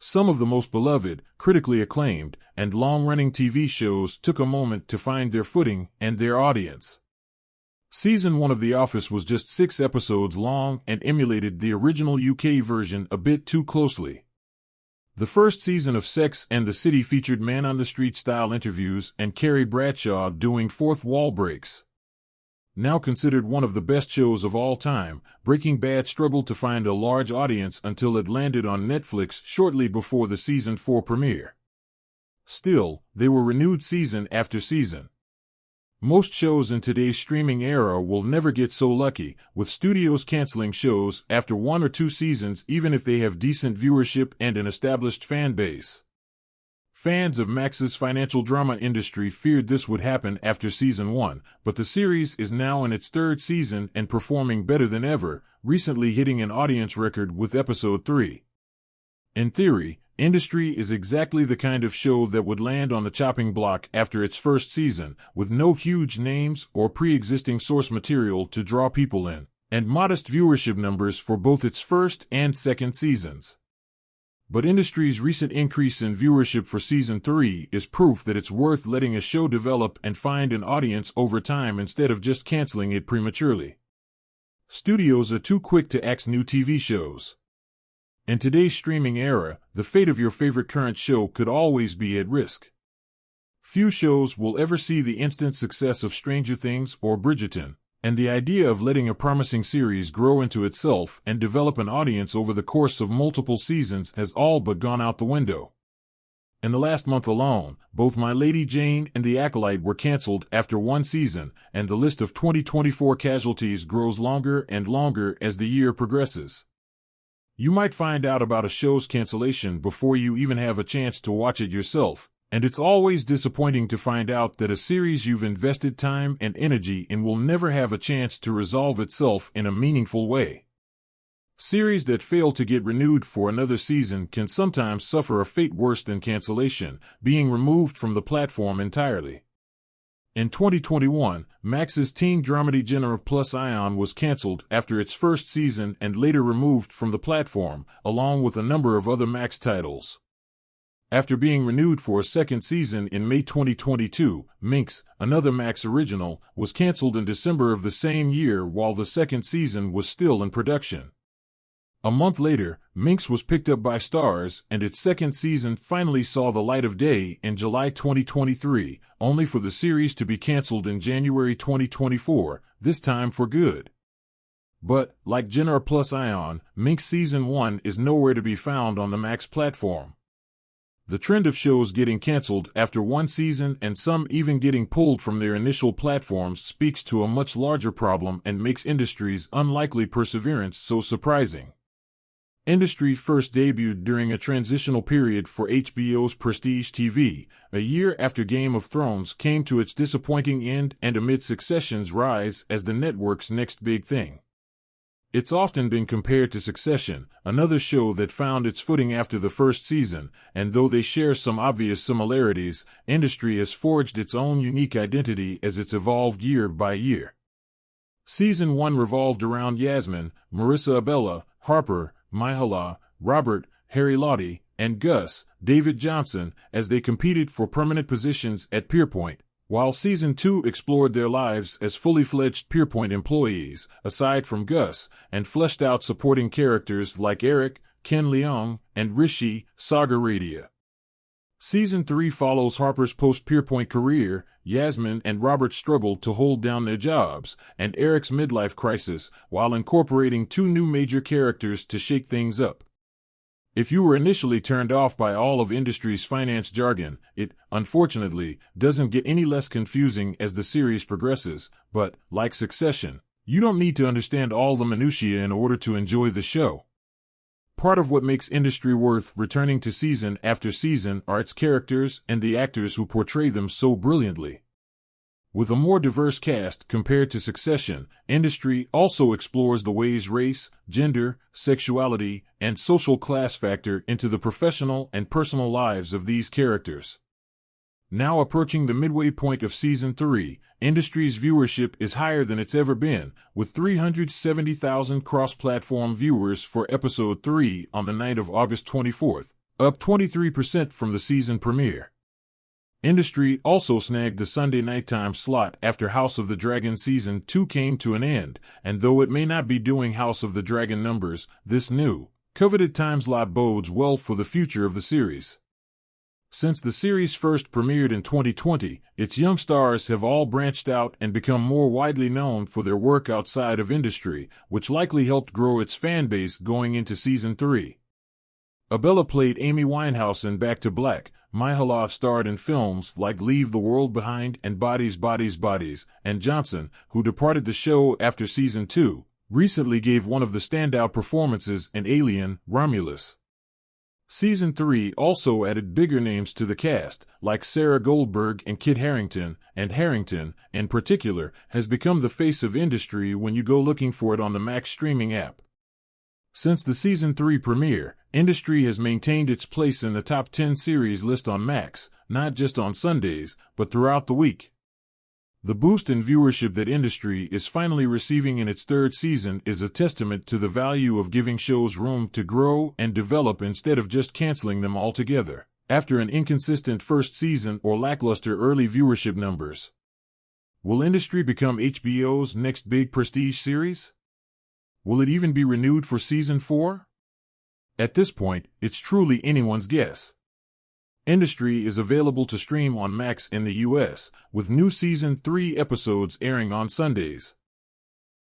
Some of the most beloved, critically acclaimed, and long-running TV shows took a moment to find their footing and their audience. Season 1 of The Office was just 6 episodes long and emulated the original UK version a bit too closely. The first season of Sex and the City featured man-on-the-street-style interviews and Carrie Bradshaw doing fourth wall breaks. Now considered one of the best shows of all time, Breaking Bad struggled to find a large audience until it landed on Netflix shortly before the season 4 premiere. Still, they were renewed season after season. Most shows in today's streaming era will never get so lucky, with studios canceling shows after 1 or 2 seasons even if they have decent viewership and an established fan base. Fans of Max's financial drama industry feared this would happen after season 1, but the series is now in its 3rd season and performing better than ever, recently hitting an audience record with episode 3. In theory, Industry is exactly the kind of show that would land on the chopping block after its first season, with no huge names or pre-existing source material to draw people in, and modest viewership numbers for both its first and second seasons. But Industry's recent increase in viewership for season 3 is proof that it's worth letting a show develop and find an audience over time instead of just canceling it prematurely. Studios are too quick to axe new TV shows. In today's streaming era, the fate of your favorite current show could always be at risk. Few shows will ever see the instant success of Stranger Things or Bridgerton, and the idea of letting a promising series grow into itself and develop an audience over the course of multiple seasons has all but gone out the window. In the last month alone, both My Lady Jane and The Acolyte were canceled after 1 season, and the list of 2024 casualties grows longer and longer as the year progresses. You might find out about a show's cancellation before you even have a chance to watch it yourself, and it's always disappointing to find out that a series you've invested time and energy in will never have a chance to resolve itself in a meaningful way. Series that fail to get renewed for another season can sometimes suffer a fate worse than cancellation, being removed from the platform entirely. In 2021, Max's teen dramedy genre Plus Ion was canceled after its first season and later removed from the platform, along with a number of other Max titles. After being renewed for a second season in May 2022, Minx, another Max original, was canceled in December of the same year while the second season was still in production. A month later, Minx was picked up by Starz, and its second season finally saw the light of day in July 2023, only for the series to be canceled in January 2024, this time for good. But, like genre Plus Ion, Minx Season 1 is nowhere to be found on the Max platform. The trend of shows getting canceled after 1 season and some even getting pulled from their initial platforms speaks to a much larger problem and makes Industry's unlikely perseverance so surprising. Industry first debuted during a transitional period for HBO's Prestige TV, a year after Game of Thrones came to its disappointing end and amid Succession's rise as the network's next big thing. It's often been compared to Succession, another show that found its footing after the first season, and though they share some obvious similarities, Industry has forged its own unique identity as it's evolved year by year. Season 1 revolved around Yasmin, Marissa Abela, Harper, Myha'la, Robert, Harry Lottie, and Gus, David Johnson, as they competed for permanent positions at Pierpoint, while Season 2 explored their lives as fully-fledged Pierpoint employees, aside from Gus, and fleshed out supporting characters like Eric, Ken Leung, and Rishi Sagaradia. Season 3 follows Harper's post-Pierpoint career, Yasmin and Robert struggle to hold down their jobs, and Eric's midlife crisis, while incorporating 2 new major characters to shake things up. If you were initially turned off by all of Industry's finance jargon, it, unfortunately, doesn't get any less confusing as the series progresses, but, like Succession, you don't need to understand all the minutiae in order to enjoy the show. Part of what makes Industry worth returning to season after season are its characters and the actors who portray them so brilliantly. With a more diverse cast compared to Succession, Industry also explores the ways race, gender, sexuality, and social class factor into the professional and personal lives of these characters. Now approaching the midway point of Season 3, Industry's viewership is higher than it's ever been, with 370,000 cross-platform viewers for Episode 3 on the night of August 24th, up 23% from the season premiere. Industry also snagged the Sunday nighttime slot after House of the Dragon Season 2 came to an end, and though it may not be doing House of the Dragon numbers, this new, coveted time slot bodes well for the future of the series. Since the series first premiered in 2020, its young stars have all branched out and become more widely known for their work outside of industry, which likely helped grow its fan base going into Season 3. Abella played Amy Winehouse in Back to Black. Myhalov starred in films like Leave the World Behind and Bodies, Bodies, Bodies, and Johnson, who departed the show after Season 2, recently gave one of the standout performances in Alien, Romulus. Season 3 also added bigger names to the cast, like Sarah Goldberg and Kit Harington, and Harington, in particular, has become the face of industry when you go looking for it on the Max streaming app. Since the Season 3 premiere, Industry has maintained its place in the top 10 series list on Max, not just on Sundays, but throughout the week. The boost in viewership that Industry is finally receiving in its third season is a testament to the value of giving shows room to grow and develop instead of just canceling them altogether, after an inconsistent first season or lackluster early viewership numbers. Will Industry become HBO's next big prestige series? Will it even be renewed for Season 4? At this point, it's truly anyone's guess. Industry is available to stream on Max in the US, with new Season 3 episodes airing on Sundays.